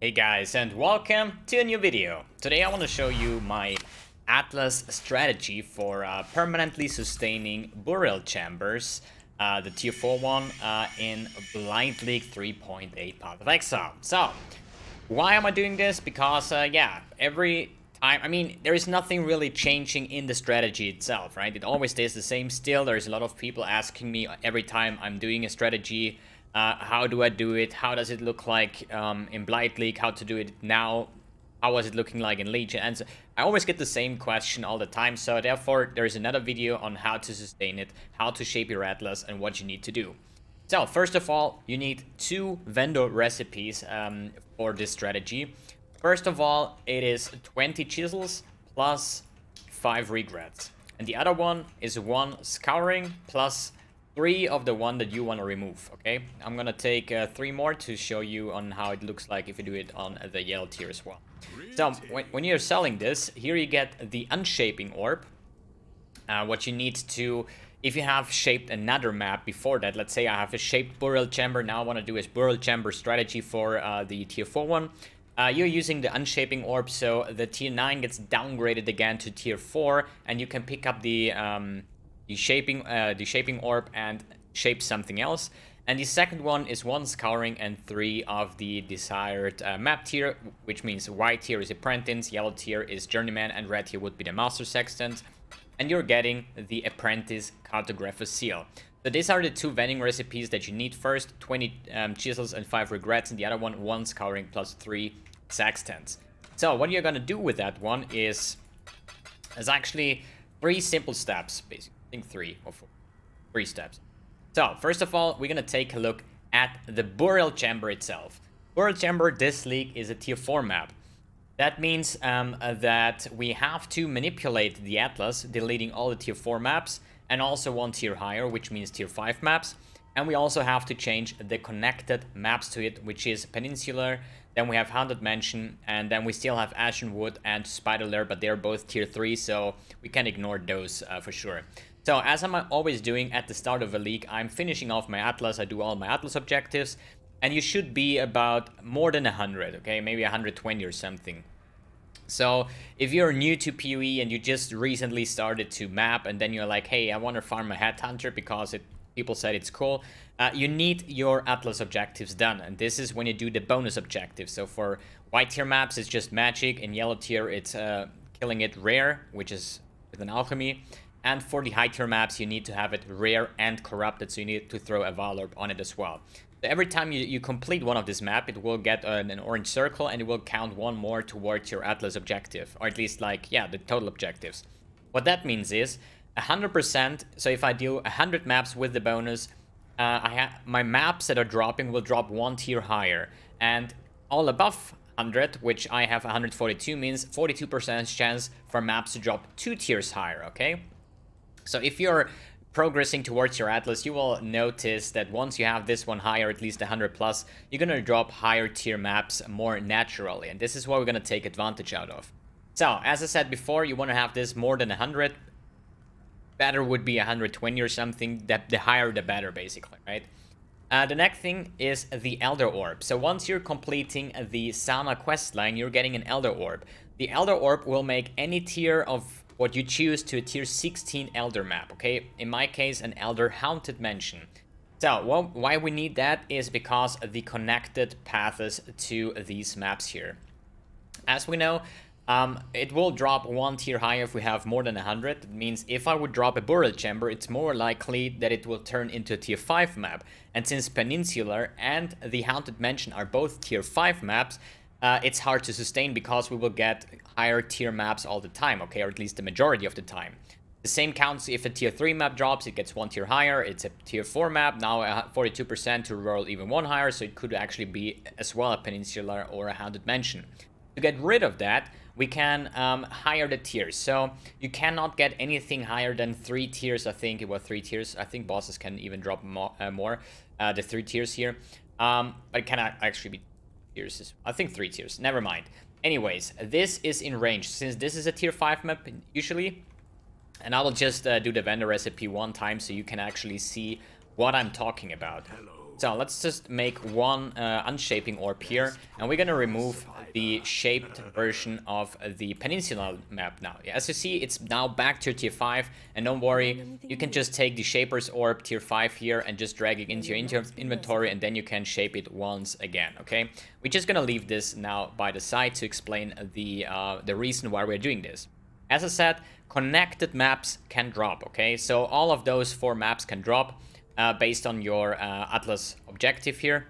Hey guys, and welcome to a new video. Today I want to show you my Atlas strategy for permanently sustaining burial chambers, the tier 4 one in Blight League 3.8 Path of Exile. So, why am I doing this? Because, yeah, every time, I mean, there is nothing really changing in the strategy itself, right? It always stays the same still. There's a lot of people asking me every time I'm doing a strategy, how do I do it? How does it look like in Blight League? How to do it now? How was it looking like in Legion? And so I always get the same question all the time. So therefore, there is another video on how to sustain it, how to shape your Atlas, and what you need to do. So first of all, you need 2 vendor recipes for this strategy. First of all, it is 20 chisels plus 5 regrets. And the other one is 1 scouring plus 3 of the one that you want to remove, okay? I'm gonna take 3 more to show you on how it looks like if you do it on the yellow tier as well. So, when you're selling this, here you get the Unshaped Orb. What you need to, if you have shaped another map before that, let's say I have a shaped burial chamber, now I want to do a burial chamber strategy for the tier 4 one. You're using the Unshaped Orb, so the tier 9 gets downgraded again to tier 4, and you can pick up the shaping orb and shape something else. And the second one is 1 scouring and 3 of the desired map tier, which means white tier is apprentice, yellow tier is journeyman, and red tier would be the master sextant. And you're getting the apprentice cartographer seal. So these are the 2 vending recipes that you need. First 20 chisels and 5 regrets, and the other one 1 scouring plus 3 sextants. So what you're gonna do with that one is actually 3 simple steps, basically. I think 3 or 4. 3 steps. So, first of all, we're gonna take a look at the burial chamber itself. Burial chamber, this league, is a tier 4 map. That means that we have to manipulate the Atlas, deleting all the tier 4 maps, and also 1 tier higher, which means tier 5 maps. And we also have to change the connected maps to it, which is Peninsular, then we have Haunted Mansion, and then we still have Ashenwood and Spider Lair, but they're both tier 3, so we can ignore those for sure. So, as I'm always doing at the start of a league, I'm finishing off my Atlas, I do all my Atlas objectives, and you should be about more than 100, okay? Maybe 120 or something. So, if you're new to PoE and you just recently started to map, and then you're like, hey, I want to farm a Headhunter because people said it's cool, you need your Atlas objectives done, and this is when you do the bonus objectives. So for white tier maps, it's just magic, in yellow tier, it's killing it rare, which is with an alchemy, and for the high tier maps, you need to have it rare and corrupted, so you need to throw a Valorb on it as well. So every time you complete one of this map, it will get an orange circle, and it will count 1 more towards your Atlas objective, or at least, like, yeah, the total objectives. What that means is 100%, so if I do 100 maps with the bonus, my maps that are dropping will drop 1 tier higher, and all above 100, which I have 142, means 42% chance for maps to drop 2 tiers higher, okay? So if you're progressing towards your Atlas, you will notice that once you have this one higher, at least 100 plus, you're gonna drop higher tier maps more naturally, and this is what we're gonna take advantage out of. So, as I said before, you wanna have this more than 100. Better would be 120 or something. The higher the better, basically, right? The next thing is the Elder Orb. So once you're completing the Sama questline, you're getting an Elder Orb. The Elder Orb will make any tier of what you choose to a tier 16 Elder map, okay? In my case, an Elder Haunted Mansion. So, why we need that is because of the connected paths to these maps here. As we know, it will drop 1 tier higher if we have more than 100. It means if I would drop a burial chamber, it's more likely that it will turn into a tier 5 map. And since Peninsular and the Haunted Mansion are both tier 5 maps, it's hard to sustain because we will get higher tier maps all the time, okay? Or at least the majority of the time. The same counts if a tier 3 map drops, it gets 1 tier higher. It's a tier 4 map, now 42% to roll even 1 higher, so it could actually be as well a Peninsular or a Haunted Mansion. To get rid of that, we can higher the tiers. So you cannot get anything higher than 3 tiers, I think. It was 3 tiers. I think bosses can even drop more, the 3 tiers here. But it cannot actually be tiers. I think 3 tiers. Never mind. Anyways, this is in range. Since this is a tier 5 map, usually, and I will just do the vendor recipe 1 time so you can actually see what I'm talking about. So let's just make one unshaping orb here, and we're gonna remove the shaped version of the peninsula map now. As you see, it's now back to tier 5, and don't worry, you can just take the shaper's orb tier 5 here and just drag it into your inventory, and then you can shape it once again, okay? We're just gonna leave this now by the side to explain the reason why we're doing this. As I said, connected maps can drop, okay? So all of those 4 maps can drop based on your Atlas objective here.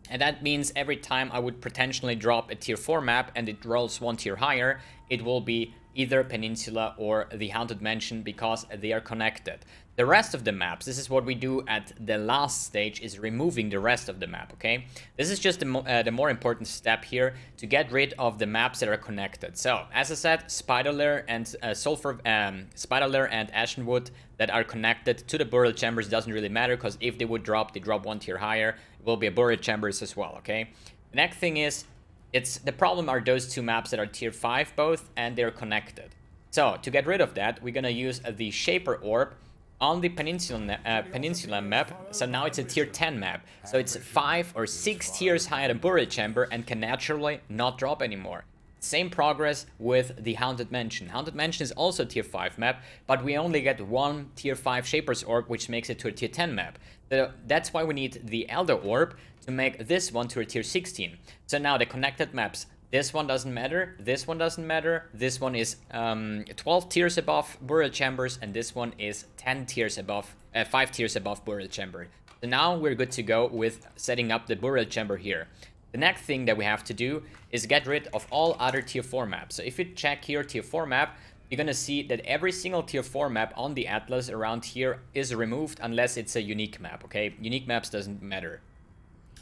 And that means every time I would potentially drop a tier 4 map and it rolls 1 tier higher, it will be either Peninsula or the Haunted Mansion because they are connected. The rest of the maps, this is what we do at the last stage, is removing the rest of the map, okay? This is just the more important step here to get rid of the maps that are connected. So, as I said, Spider Lair and Spider Lair and Ashenwood that are connected to the burial chambers doesn't really matter, because if they would drop, they drop 1 tier higher. It will be a burial chambers as well, okay? The next thing is, the problem are those 2 maps that are tier 5 both, and they're connected. So, to get rid of that, we're gonna use the Shaper Orb on the Peninsula map. So now it's a tier 10 map. So it's 5 or 6 tiers higher than Burial Chamber and can naturally not drop anymore. Same progress with the Haunted Mansion. Haunted Mansion is also a tier 5 map, but we only get 1 tier 5 Shaper's Orb, which makes it to a tier 10 map. So that's why we need the Elder Orb to make this one to a tier 16. So now the connected maps. This one doesn't matter, this one doesn't matter, this one is 12 tiers above Burial Chambers, and this one is 10 tiers above, 5 tiers above Burial Chamber. So now we're good to go with setting up the Burial Chamber here. The next thing that we have to do is get rid of all other tier 4 maps. So if you check here tier 4 map, you're gonna see that every single tier 4 map on the Atlas around here is removed unless it's a unique map, okay? Unique maps doesn't matter.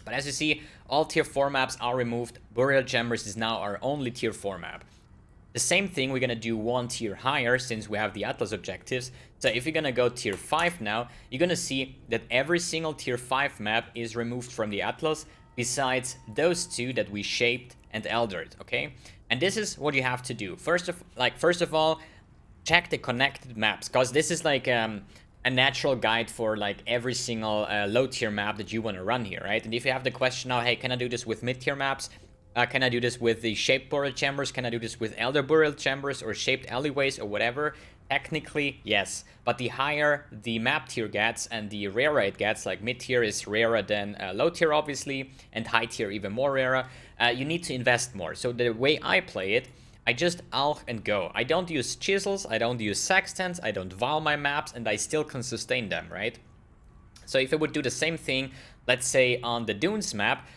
But as you see, all tier 4 maps are removed. Burial Chambers is now our only tier 4 map. The same thing, we're gonna do 1 tier higher since we have the Atlas objectives. So if you're gonna go tier 5 now, you're gonna see that every single tier 5 map is removed from the Atlas, besides those 2 that we shaped and eldered, okay? And this is what you have to do. First of all, check the connected maps, because this is like a natural guide for like every single low tier map that you want to run here, right? And if you have the question now, hey, can I do this with mid tier maps? Can I do this with the shaped burial chambers? Can I do this with elder burial chambers or shaped alleyways or whatever? Technically, yes. But the higher the map tier gets and the rarer it gets, like mid tier is rarer than low tier obviously, and high tier even more rarer, you need to invest more. So the way I play it, I just alch and go. I don't use chisels, I don't use sextants, I don't vow my maps, and I still can sustain them, right? So if I would do the same thing, let's say on the Dunes map,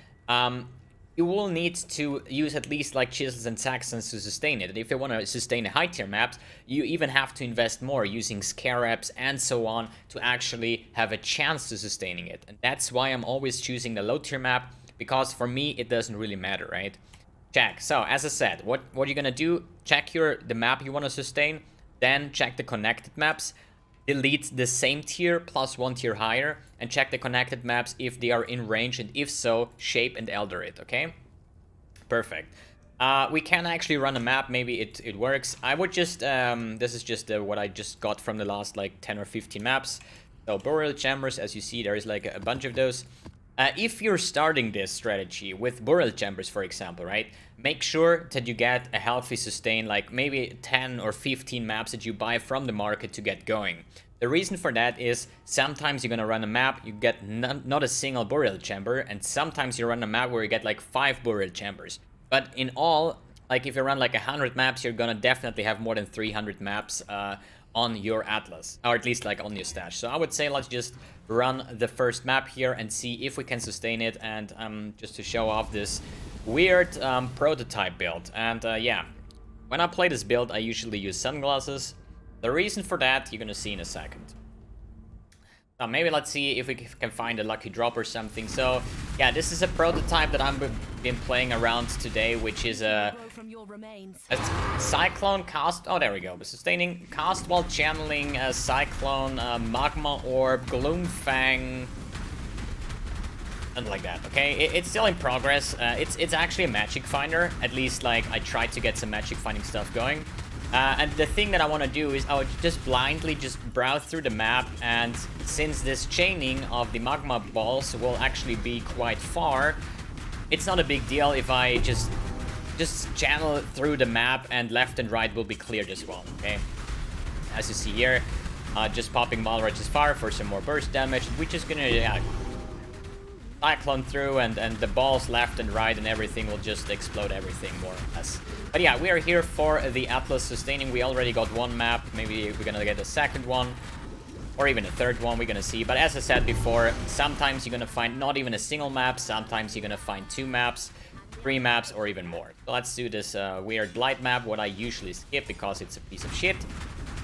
you will need to use at least like chisels and sextants to sustain it. And if you want to sustain a high tier maps, you even have to invest more using scarabs and so on to actually have a chance to sustaining it. And that's why I'm always choosing the low tier map, because for me it doesn't really matter, right? Check. So as I said, what you're gonna do, check the map you want to sustain, then check the connected maps, delete the same tier plus 1 tier higher, and check the connected maps if they are in range, and if so, shape and elder it, okay? Perfect. We can actually run a map, maybe it works. I would just, this is just what I just got from the last like 10 or 15 maps. So burial chambers, as you see, there is like a bunch of those. If you're starting this strategy with burial chambers, for example, right, make sure that you get a healthy sustain, like maybe 10 or 15 maps that you buy from the market to get going. The reason for that is sometimes you're gonna run a map, you get not a single burial chamber, and sometimes you run a map where you get like 5 burial chambers. But in all, like if you run like 100 maps, you're gonna definitely have more than 300 maps on your Atlas, or at least like on your stash. So I would say let's just run the first map here and see if we can sustain it, and just to show off this weird prototype build. And yeah, when I play this build I usually use sunglasses. The reason for that you're gonna see in a second. Now maybe let's see if we can find a lucky drop or something. So yeah, this is a prototype that I've been playing around today, which is a Cyclone cast. Oh, there we go. Sustaining cast while channeling a Cyclone, Magma Orb, Gloomfang, something like that. Okay, it's still in progress. It's actually a magic finder. At least like I tried to get some magic finding stuff going. And the thing that I want to do is I would just blindly just browse through the map, and since this chaining of the magma balls will actually be quite far, it's not a big deal if I just channel through the map, and left and right will be cleared as well, okay? As you see here, just popping Malrach's Fire for some more burst damage. We're just gonna cyclone through, and the balls left and right and everything will just explode everything more or less. But yeah, we are here for the Atlas sustaining. We already got one map. Maybe we're gonna get a second one, or even a third one, we're gonna see. But as I said before, sometimes you're gonna find not even a single map, sometimes you're gonna find 2 maps, 3 maps, or even more. So let's do this weird Blight map, what I usually skip because it's a piece of shit,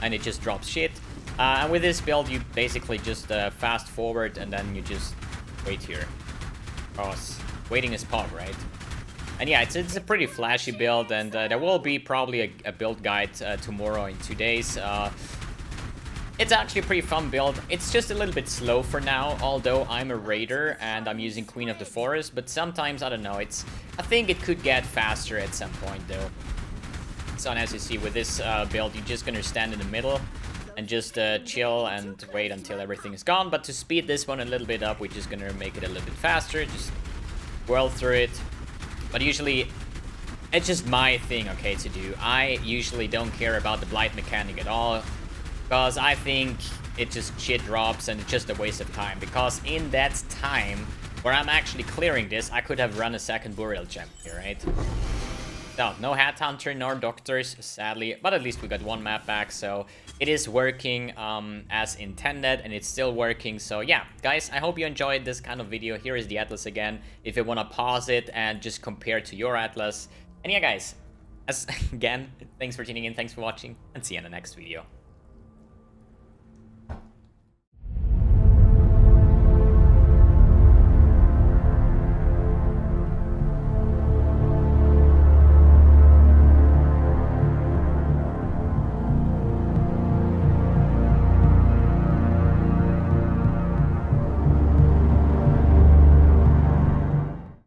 and it just drops shit. And with this build, you basically just fast forward, and then you just wait here. Because waiting is pog, right? And yeah, it's a pretty flashy build, and there will be probably a build guide tomorrow in 2 days. It's actually a pretty fun build. It's just a little bit slow for now, although I'm a raider and I'm using Queen of the Forest, but sometimes, I don't know, I think it could get faster at some point though. So as you see with this build, you're just gonna stand in the middle and just chill and wait until everything is gone. But to speed this one a little bit up, we're just gonna make it a little bit faster, just whirl through it. But usually, it's just my thing, okay, to do. I usually don't care about the Blight mechanic at all, because I think it just shit drops and it's just a waste of time. Because in that time where I'm actually clearing this, I could have run a second burial gem here, right? So, no Headhunter nor Doctors, sadly, but at least we got one map back, so it is working as intended, and it's still working. So yeah, guys, I hope you enjoyed this kind of video. Here is the Atlas again, if you want to pause it and just compare to your Atlas. And yeah, guys, again, thanks for tuning in, thanks for watching, and see you in the next video.